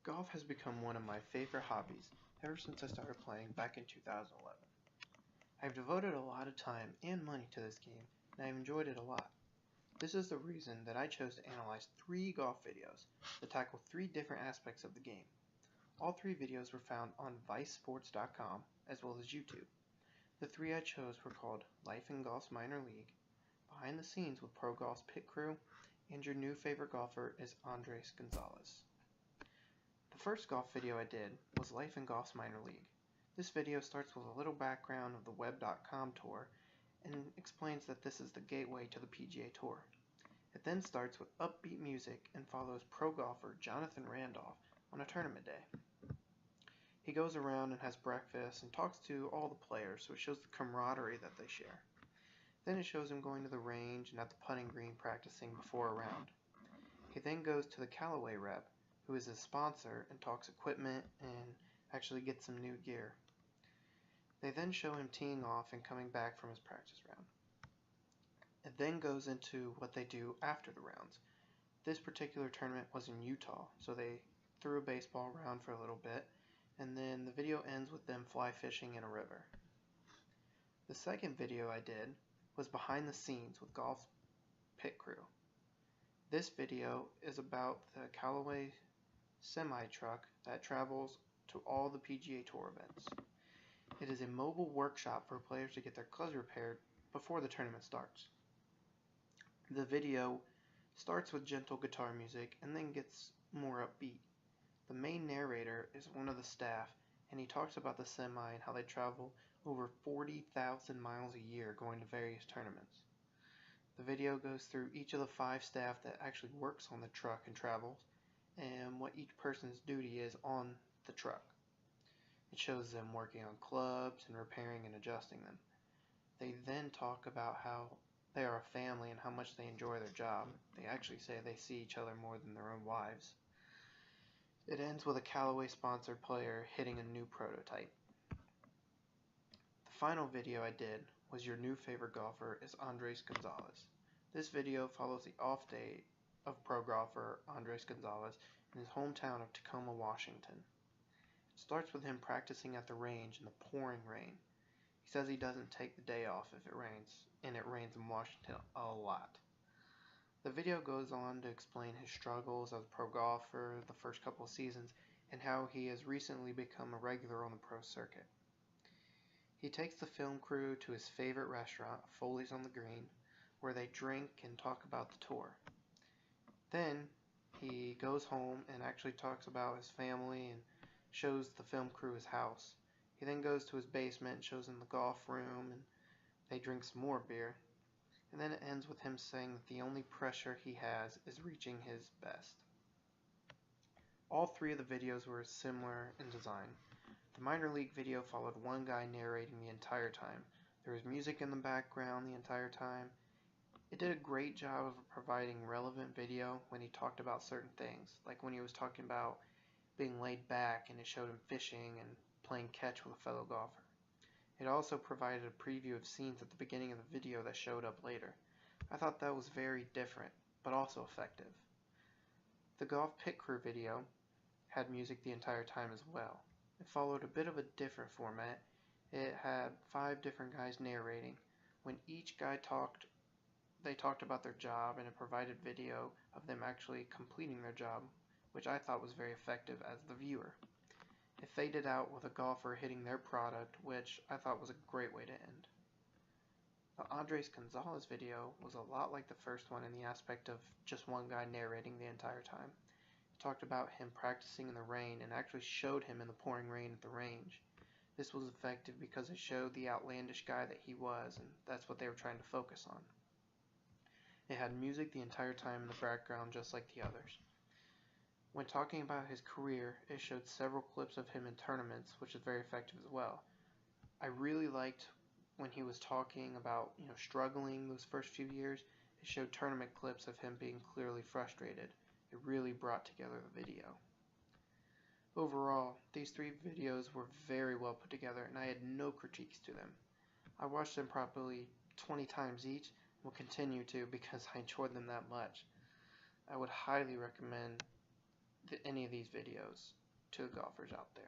Golf has become one of my favorite hobbies ever since I started playing back in 2011. I've devoted a lot of time and money to this game, and I've enjoyed it a lot. This is the reason that I chose to analyze 3 golf videos that tackle 3 different aspects of the game. All 3 videos were found on ViceSports.com as well as YouTube. The 3 I chose were called Life in Golf's Minor League, Behind the Scenes with Pro Golf's Pit Crew, and Your New Favorite Golfer is Andres Gonzalez. The first golf video I did was Life in Golf's Minor League. This video starts with a little background of the Web.com tour and explains that this is the gateway to the PGA Tour. It then starts with upbeat music and follows pro golfer Jonathan Randolph on a tournament day. He goes around and has breakfast and talks to all the players, so it shows the camaraderie that they share. Then it shows him going to the range and at the putting green practicing before a round. He then goes to the Callaway rep, who is his sponsor, and talks equipment and actually gets some new gear. They then show him teeing off and coming back from his practice round. It then goes into what they do after the rounds. This particular tournament was in Utah, so they threw a baseball around for a little bit, and then the video ends with them fly fishing in a river. The second video I did was Behind the Scenes with Golf Pit Crew. This video is about the Callaway semi-truck that travels to all the PGA Tour events. It is a mobile workshop for players to get their clubs repaired before the tournament starts. The video starts with gentle guitar music and then gets more upbeat. The main narrator is one of the staff, and he talks about the semi and how they travel over 40,000 miles a year going to various tournaments. The video goes through each of the 5 staff that actually works on the truck and travels, and what each person's duty is on the truck. It shows them working on clubs and repairing and adjusting them. They then talk about how they are a family and how much they enjoy their job. They actually say they see each other more than their own wives. It ends with a Callaway sponsored player hitting a new prototype. The final video I did was Your New Favorite Golfer is Andres Gonzalez. This video follows the off day of pro golfer Andres Gonzalez in his hometown of Tacoma, Washington. It starts with him practicing at the range in the pouring rain. He says he doesn't take the day off if it rains, and it rains in Washington a lot. The video goes on to explain his struggles as a pro golfer the first couple of seasons and how he has recently become a regular on the pro circuit. He takes the film crew to his favorite restaurant, Foley's on the Green, where they drink and talk about the tour. Then he goes home and actually talks about his family and shows the film crew his house. He then goes to his basement and shows them the golf room, and they drink some more beer. And then it ends with him saying that the only pressure he has is reaching his best. All 3 of the videos were similar in design. The minor league video followed one guy narrating the entire time. There was music in the background the entire time. It did a great job of providing relevant video when he talked about certain things, like when he was talking about being laid back and it showed him fishing and playing catch with a fellow golfer. It also provided a preview of scenes at the beginning of the video that showed up later. I thought that was very different, but also effective. The Golf Pit Crew video had music the entire time as well. It followed a bit of a different format. It had 5 different guys narrating. When each guy talked, they talked about their job, and it provided video of them actually completing their job, which I thought was very effective as the viewer. It faded out with a golfer hitting their product, which I thought was a great way to end. The Andres Gonzalez video was a lot like the first one in the aspect of just one guy narrating the entire time. It talked about him practicing in the rain and actually showed him in the pouring rain at the range. This was effective because it showed the outlandish guy that he was, and that's what they were trying to focus on. It had music the entire time in the background just like the others. When talking about his career, it showed several clips of him in tournaments, which is very effective as well. I really liked when he was talking about, struggling those first few years. It showed tournament clips of him being clearly frustrated. It really brought together the video. Overall, these 3 videos were very well put together, and I had no critiques to them. I watched them probably 20 times each, and will continue to because I enjoyed them that much. I would highly recommend any of these videos to golfers out there.